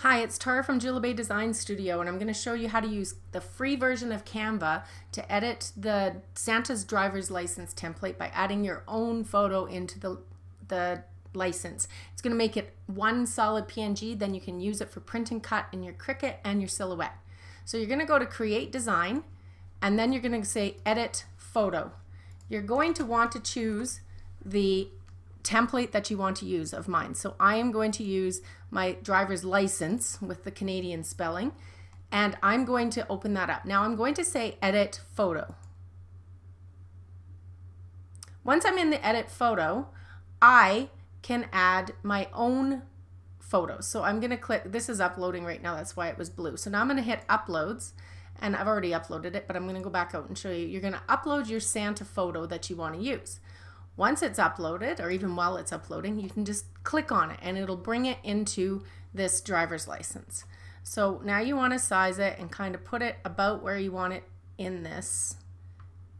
Hi, it's Tara from Jula Design Studio, and I'm going to show you how to use the free version of Canva to edit the Santa's driver's license template by adding your own photo into the license. It's going to make it one solid PNG, then you can use it for print and cut in your Cricut and your Silhouette. So you're going to go to Create Design, and then you're going to say Edit Photo. You're going to want to choose the template that you want to use of mine. So I am going to use my driver's license with the Canadian spelling, and I'm going to open that up. Now I'm going to say Edit Photo. Once I'm in the Edit Photo, I can add my own photos. So I'm going to click, this is uploading right now, that's why it was blue. So now I'm going to hit Uploads, and I've already uploaded it, but I'm going to go back out and show you. You're going to upload your Santa photo that you want to use. Once it's uploaded, or even while it's uploading, you can just click on it and it'll bring it into this driver's license. So now you want to size it and kind of put it about where you want it in this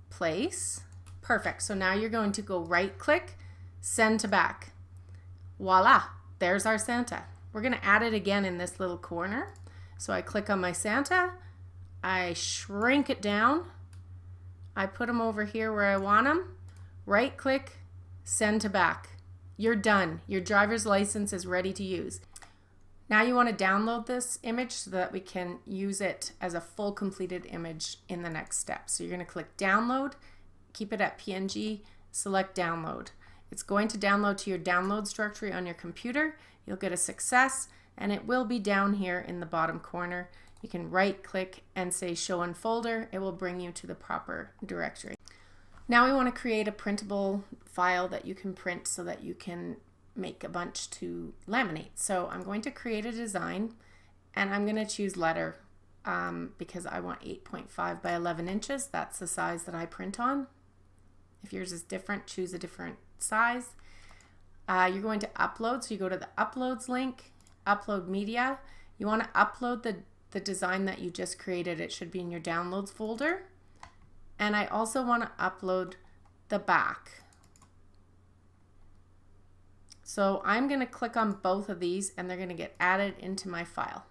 place. Perfect. So now you're going to go right click, send to back. Voila, there's our Santa. We're going to add it again in this little corner. So I click on my Santa, I shrink it down, I put them over here where I want them. Right click, send to back. You're done. Your driver's license is ready to use. Now you want to download this image so that we can use it as a full completed image in the next step. So you're going to click download, keep it at PNG, select download. It's going to download to your downloads directory on your computer. You'll get a success, and it will be down here in the bottom corner. You can right click and say show in folder. It will bring you to the proper directory. Now we want to create a printable file that you can print so that you can make a bunch to laminate. So I'm going to create a design, and I'm going to choose letter because I want 8.5 by 11 inches. That's the size that I print on. If yours is different, choose a different size. You're going to upload, so you go to the uploads link, upload media. You want to upload the design that you just created. It should be in your downloads folder. And I also want to upload the back. So I'm going to click on both of these and they're going to get added into my file.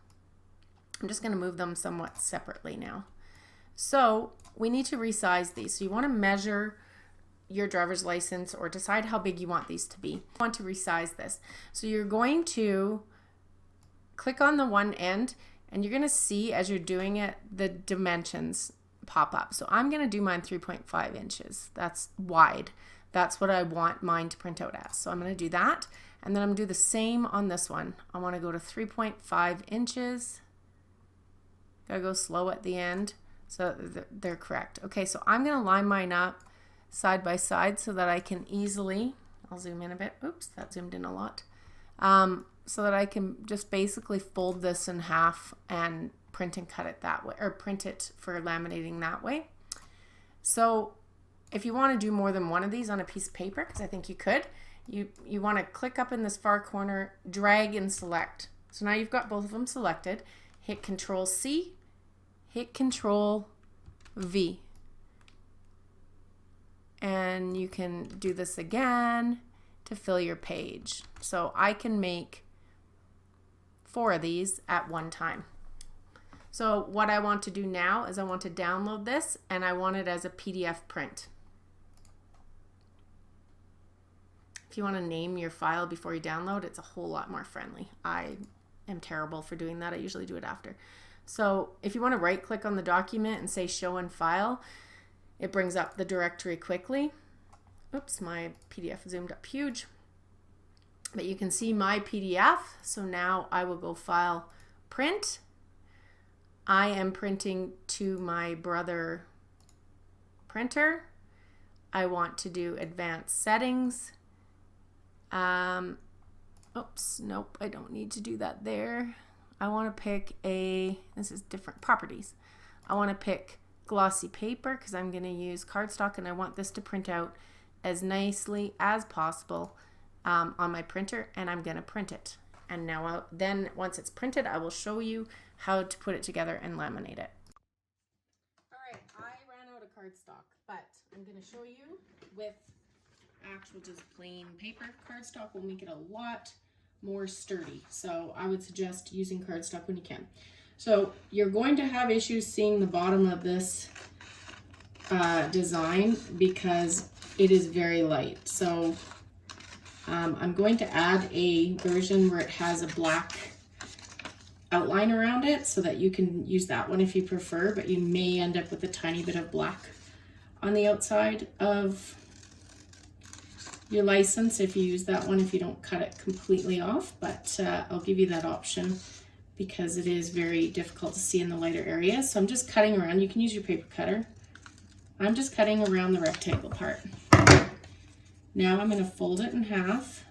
I'm just going to move them somewhat separately now. So we need to resize these. So you want to measure your driver's license or decide how big you want these to be. You want to resize this. So you're going to click on the one end and you're going to see as you're doing it the dimensions pop up. So I'm going to do mine 3.5 inches. That's wide. That's what I want mine to print out as. So I'm going to do that. And then I'm going to do the same on this one. I want to go to 3.5 inches. Gotta go slow at the end so they're correct. Okay, so I'm going to line mine up side by side so that I can easily, I'll zoom in a bit. Oops, that zoomed in a lot. So that I can just basically fold this in half and print and cut it that way, or print it for laminating that way. So if you want to do more than one of these on a piece of paper, because I think you could, you want to click up in this far corner, drag and select. So now you've got both of them selected. Hit Control C, hit Control V. And you can do this again to fill your page. So I can make 4 of these at one time. So what I want to do now is I want to download this and I want it as a PDF print. If you want to name your file before you download, it's a whole lot more friendly. I am terrible for doing that. I usually do it after. So if you want to right click on the document and say show in file, it brings up the directory quickly. Oops, my PDF zoomed up huge. But you can see my PDF. So now I will go File, Print. I am printing to my Brother printer. I want to do advanced settings. Oops, nope, I don't need to do that there. I want to pick this is different properties. I want to pick glossy paper because I'm going to use cardstock and I want this to print out as nicely as possible on my printer, and I'm going to print it. And now then once it's printed, I will show you how to put it together and laminate it. All right, I ran out of cardstock, but I'm going to show you with actual just plain paper. Cardstock will make it a lot more sturdy. So I would suggest using cardstock when you can. So you're going to have issues seeing the bottom of this design because it is very light. So I'm going to add a version where it has a black outline around it so that you can use that one if you prefer, but you may end up with a tiny bit of black on the outside of your license if you use that one, if you don't cut it completely off. But I'll give you that option because it is very difficult to see in the lighter areas. So I'm just cutting around. You can use your paper cutter. I'm just cutting around the rectangle part. Now I'm going to fold it in half,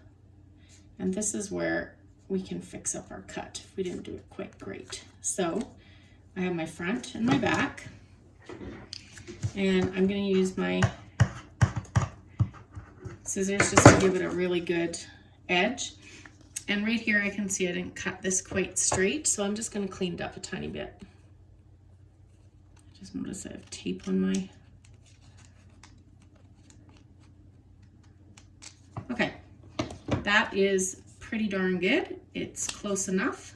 and this is where we can fix up our cut if we didn't do it quite great. So I have my front and my back, and I'm going to use my scissors just to give it a really good edge. And right here I can see I didn't cut this quite straight, so I'm just going to clean it up a tiny bit. Just notice I have tape on my... Okay, that is pretty darn good. It's close enough.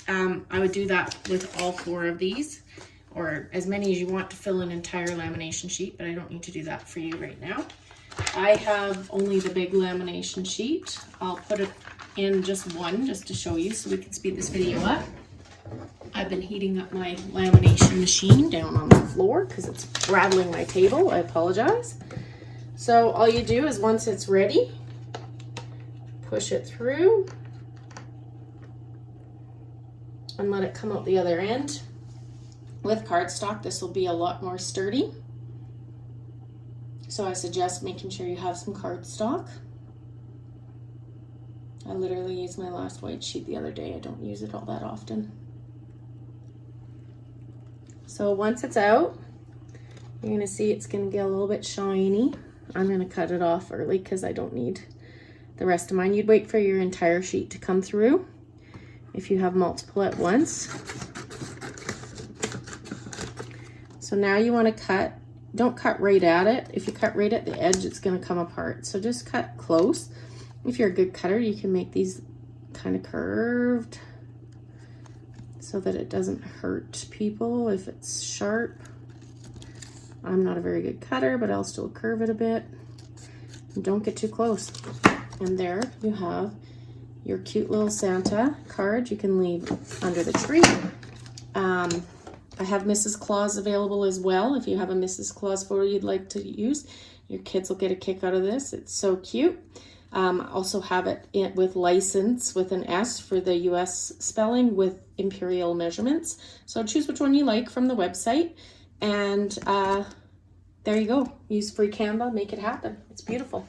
I would do that with all 4 of these, or as many as you want to fill an entire lamination sheet, but I don't need to do that for you right now. I have only the big lamination sheet. I'll put it in just one just to show you so we can speed this video up. I've been heating up my lamination machine down on the floor because it's rattling my table. I apologize. So all you do is once it's ready, push it through and let it come out the other end. With cardstock, this will be a lot more sturdy. So I suggest making sure you have some cardstock. I literally used my last white sheet the other day. I don't use it all that often. So once it's out, you're gonna see it's gonna get a little bit shiny. I'm gonna cut it off early because I don't need the rest of mine. You'd wait for your entire sheet to come through if you have multiple at once. So now you want to cut, don't cut right at it. If you cut right at the edge, it's going to come apart. So just cut close. If you're a good cutter, you can make these kind of curved so that it doesn't hurt people if it's sharp. I'm not a very good cutter, but I'll still curve it a bit. And don't get too close. And there you have your cute little Santa card you can leave under the tree. I have Mrs. Claus available as well. If you have a Mrs. Claus photo you'd like to use, your kids will get a kick out of this. It's so cute. Also have it with license with an S for the US spelling with imperial measurements. So choose which one you like from the website. And there you go. Use free Canva, make it happen. It's beautiful.